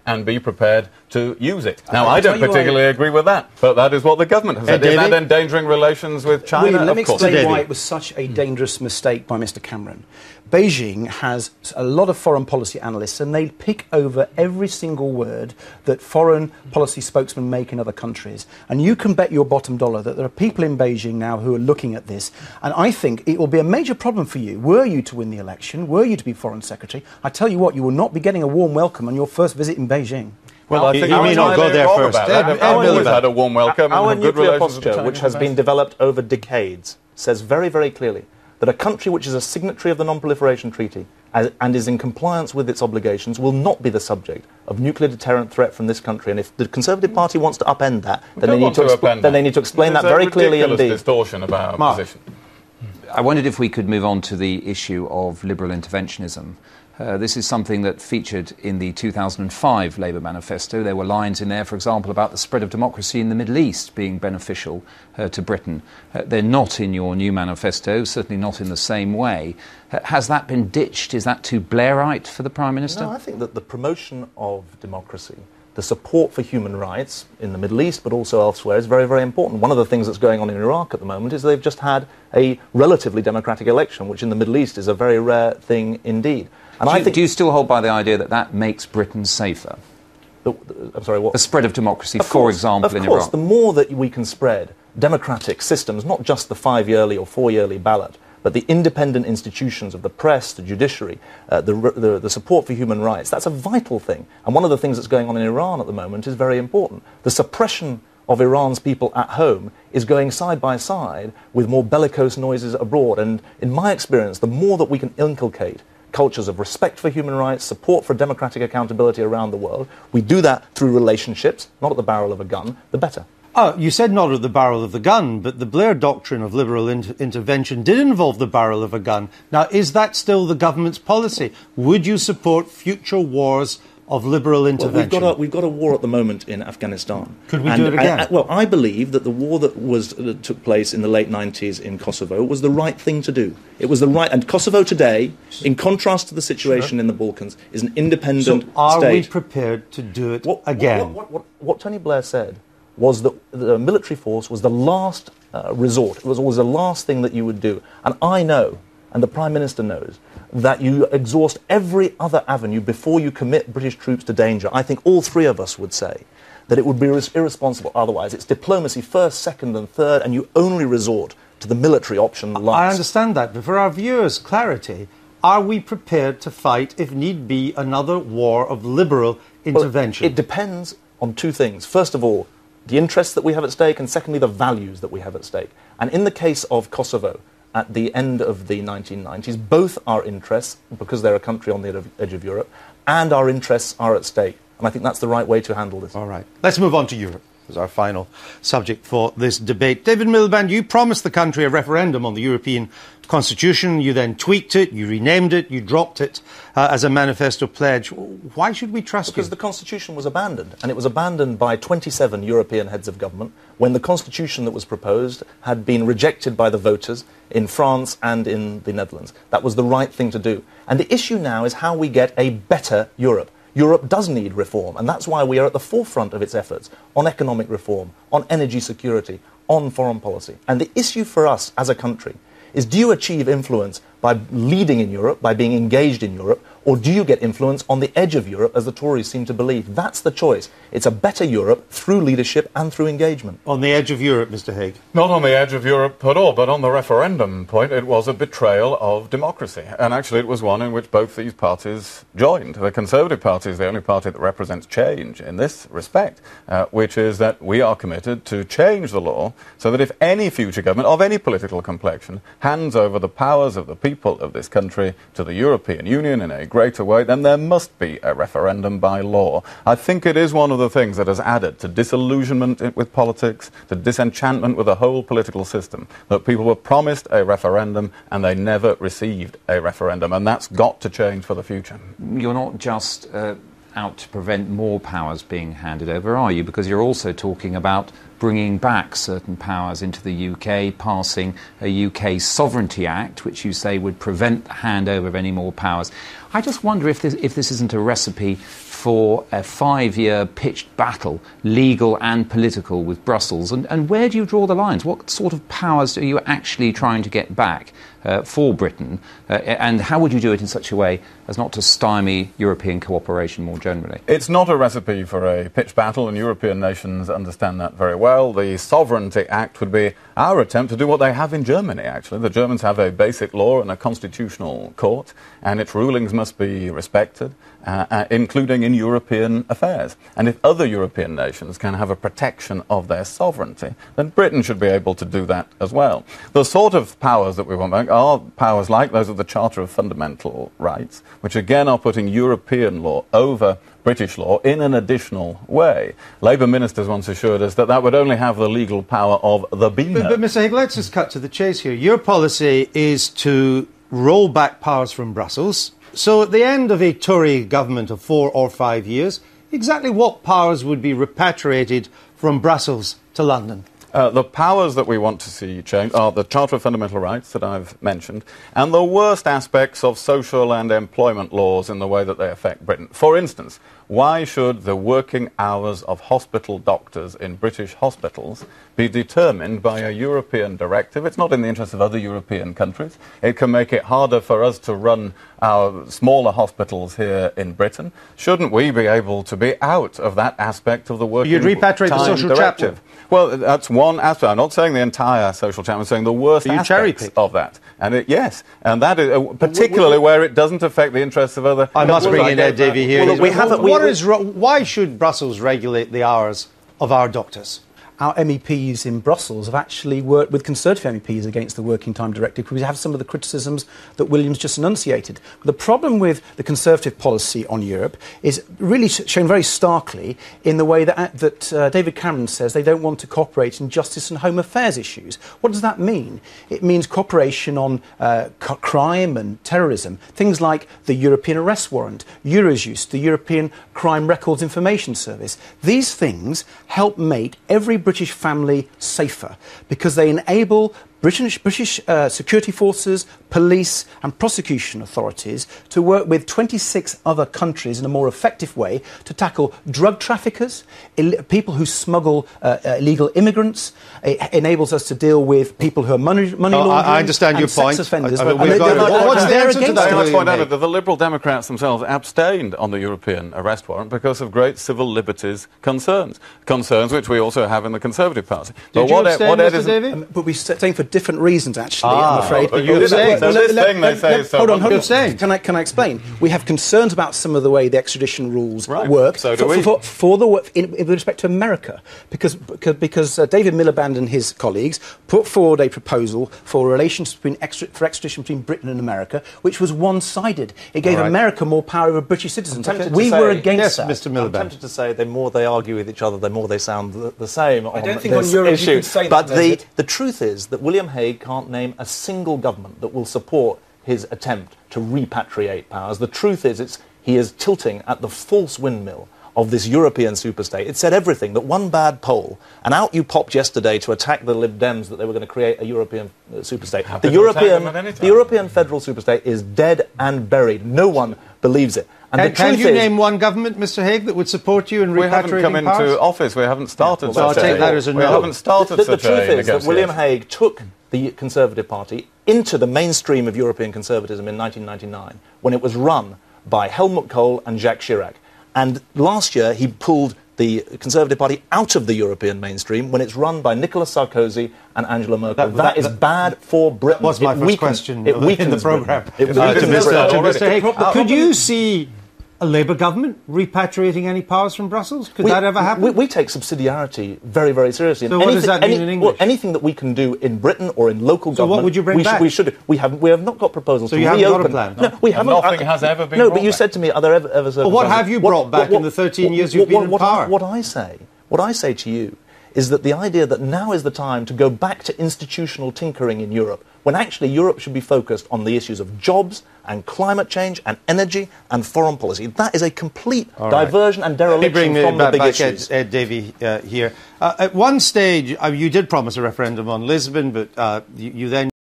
and be prepared to use it. Now, I don't particularly agree with that, but that is what the government has said. Is that endangering relations with China? Let me explain why it was such a dangerous mistake by Mr. Cameron. Beijing has a lot of foreign policy analysts, and they pick over every single word that foreign policy spokesmen make in other countries. And you can bet your bottom dollar that there are people in Beijing now who are looking at this. And I think it will be a major problem for you, were you to win the election, were you to be Foreign Secretary. I tell you what, you will not be getting a warm welcome on your first visit in Beijing. Well, I think you may not go there first. I've always had a warm welcome. Our and good nuclear relations posture, which has been developed over decades, says very, very clearly that a country which is a signatory of the Non-Proliferation Treaty and is in compliance with its obligations will not be the subject of nuclear deterrent threat from this country. And if the Conservative Party wants to upend that, then they need to explain that very clearly indeed. There's a distortion of our position. I wondered if we could move on to the issue of liberal interventionism. This is something that featured in the 2005 Labour manifesto. There were lines in there, for example, about the spread of democracy in the Middle East being beneficial to Britain. They're not in your new manifesto, certainly not in the same way. Has that been ditched? Is that too Blairite for the Prime Minister? No, I think that the promotion of democracy, the support for human rights in the Middle East but also elsewhere is very, very important. One of the things that's going on in Iraq at the moment is they've just had a relatively democratic election, which in the Middle East is a very rare thing indeed. And do you still hold by the idea that that makes Britain safer? I'm sorry, what? The spread of democracy, for example, in Iraq. Of course, the more that we can spread democratic systems, not just the 5-yearly or 4-yearly ballot, but the independent institutions of the press, the judiciary, the support for human rights, that's a vital thing. And one of the things that's going on in Iran at the moment is very important. The suppression of Iran's people at home is going side by side with more bellicose noises abroad. And in my experience, the more that we can inculcate cultures of respect for human rights, support for democratic accountability around the world, we do that through relationships, not at the barrel of a gun, the better. Oh, you said not at the barrel of the gun, but the Blair doctrine of liberal intervention did involve the barrel of a gun. Now, is that still the government's policy? Would you support future wars of liberal intervention? Well, we've got a war at the moment in Afghanistan. Could we do it again? Well, I believe that the war that took place in the late 90s in Kosovo was the right thing to do. It was the right... And Kosovo today, in contrast to the situation in the Balkans, is an independent state. So are we prepared to do it again? What Tony Blair said was that the military force was the last resort. It was always the last thing that you would do. And I know, and the Prime Minister knows, that you exhaust every other avenue before you commit British troops to danger. I think all three of us would say that it would be irresponsible otherwise. It's diplomacy first, second and third, and you only resort to the military option last. I understand that, but for our viewers' clarity, are we prepared to fight, if need be, another war of liberal intervention? Well, it depends on two things. First of all, the interests that we have at stake, and secondly, the values that we have at stake. And in the case of Kosovo, at the end of the 1990s, both our interests, because they're a country on the edge of Europe, and our interests are at stake. And I think that's the right way to handle this. All right. Let's move on to Europe as our final subject for this debate. David Milliband, you promised the country a referendum on the European Constitution. You then tweaked it, you renamed it, you dropped it as a manifesto pledge. Why should we trust you? Because the Constitution was abandoned, and it was abandoned by 27 European heads of government when the Constitution that was proposed had been rejected by the voters in France and in the Netherlands. That was the right thing to do. And the issue now is how we get a better Europe. Europe does need reform, and that's why we are at the forefront of its efforts on economic reform, on energy security, on foreign policy. And the issue for us as a country is, do you achieve influence by leading in Europe, by being engaged in Europe, or do you get influence on the edge of Europe, as the Tories seem to believe? That's the choice. It's a better Europe through leadership and through engagement. On the edge of Europe, Mr. Hague? Not on the edge of Europe at all, but on the referendum point, it was a betrayal of democracy. And actually it was one in which both these parties joined. The Conservative Party is the only party that represents change in this respect, which is that we are committed to change the law so that if any future government of any political complexion hands over the powers of the people of this country to the European Union in a greater way, then there must be a referendum by law. I think it is one of the things that has added to disillusionment with politics, to disenchantment with the whole political system, that people were promised a referendum and they never received a referendum, and that's got to change for the future. You're not just out to prevent more powers being handed over, are you? Because you're also talking about bringing back certain powers into the UK, passing a UK Sovereignty Act, which you say would prevent the handover of any more powers. I just wonder if this isn't a recipe for a 5-year pitched battle, legal and political, with Brussels. And where do you draw the lines? What sort of powers are you actually trying to get back for Britain? And how would you do it in such a way as not to stymie European cooperation more generally? It's not a recipe for a pitched battle, and European nations understand that very well. The Sovereignty Act would be our attempt to do what they have in Germany, actually. The Germans have a basic law and a constitutional court, and its rulings must be respected, including in European affairs. And if other European nations can have a protection of their sovereignty, then Britain should be able to do that as well. The sort of powers that we want back are powers like those of the Charter of Fundamental Rights, which again are putting European law over British law in an additional way. Labour ministers once assured us that that would only have the legal power of the Beano. But Mr. Hague, let's just cut to the chase here. Your policy is to roll back powers from Brussels. So at the end of a Tory government of 4 or 5 years, exactly what powers would be repatriated from Brussels to London? The powers that we want to see change are the Charter of Fundamental Rights that I've mentioned, and the worst aspects of social and employment laws in the way that they affect Britain. For instance, why should the working hours of hospital doctors in British hospitals be determined by a European directive? It's not in the interest of other European countries. It can make it harder for us to run our smaller hospitals here in Britain. Shouldn't we be able to be out of that aspect of the working You'd repatriate the social directive? chapter? Well, that's one aspect. I'm not saying the entire social chapter. I'm saying the worst aspects of that. And yes, and that is particularly where it doesn't affect the interests of other. I must bring in Ed Davey here. Well, why should Brussels regulate the hours of our doctors? Our MEPs in Brussels have actually worked with Conservative MEPs against the Working Time Directive because we have some of the criticisms that William's just enunciated. The problem with the Conservative policy on Europe is really shown very starkly in the way that David Cameron says they don't want to cooperate in justice and home affairs issues. What does that mean? It means cooperation on crime and terrorism, things like the European Arrest Warrant, Eurojust, the European Crime Records Information Service. These things help make every British family safer because they enable British security forces, police and prosecution authorities to work with 26 other countries in a more effective way to tackle drug traffickers, people who smuggle illegal immigrants. It enables us to deal with people who are money laundering. I understand your point. Sex offenders. What's the answer to that? I must point out that the Liberal Democrats themselves abstained on the European arrest warrant because of great civil liberties concerns which we also have in the Conservative Party. Did you abstain, Mr. Davey? But we abstained for different reasons, actually, I'm afraid. Hold on. Can I explain? We have concerns about some of the way the extradition rules work So do we. With respect to America, because David Milliband and his colleagues put forward a proposal for relations for extradition between Britain and America, which was one-sided. It gave America more power over British citizens. We were against that. Mr. Milliband. I'm tempted to say the more they argue with each other, the more they sound the same on don't think this on Europe you issue. could say that, But David. the truth is that William Hague can't name a single government that will support his attempt to repatriate powers. The truth is he is tilting at the false windmill of this European superstate. It said everything, that one bad poll, and out you popped yesterday to attack the Libdems that they were going to create a European superstate. The European federal superstate is dead and buried. No one believes it. And can you name one government, Mr. Hague, that would support you in repatriating powers? We haven't come into office. We haven't started so I'll take that as a no. We haven't started the truth is that William Hague took the Conservative Party into the mainstream of European conservatism in 1999 when it was run by Helmut Kohl and Jacques Chirac. And last year he pulled the Conservative Party out of the European mainstream when it's run by Nicolas Sarkozy and Angela Merkel. That is bad for Britain. That was my first question in the programme. To Mr. Hague. Could you see a Labour government repatriating any powers from Brussels? Could that ever happen? We take subsidiarity very, very seriously. So what does that mean in English? Well, anything that we can do in Britain or in local government... So what would you bring back? We should. We have not got proposals to reopen... So you haven't got a plan? No, we haven't. Nothing has ever been No, brought but you back. said to me, are there ever... Well, what have you brought back in the 13 years you've been in power? What I say to you is that the idea that now is the time to go back to institutional tinkering in Europe, when actually Europe should be focused on the issues of jobs and climate change and energy and foreign policy. That is a complete diversion and dereliction from the big issues. Ed Davey here. At one stage, you did promise a referendum on Lisbon, but you then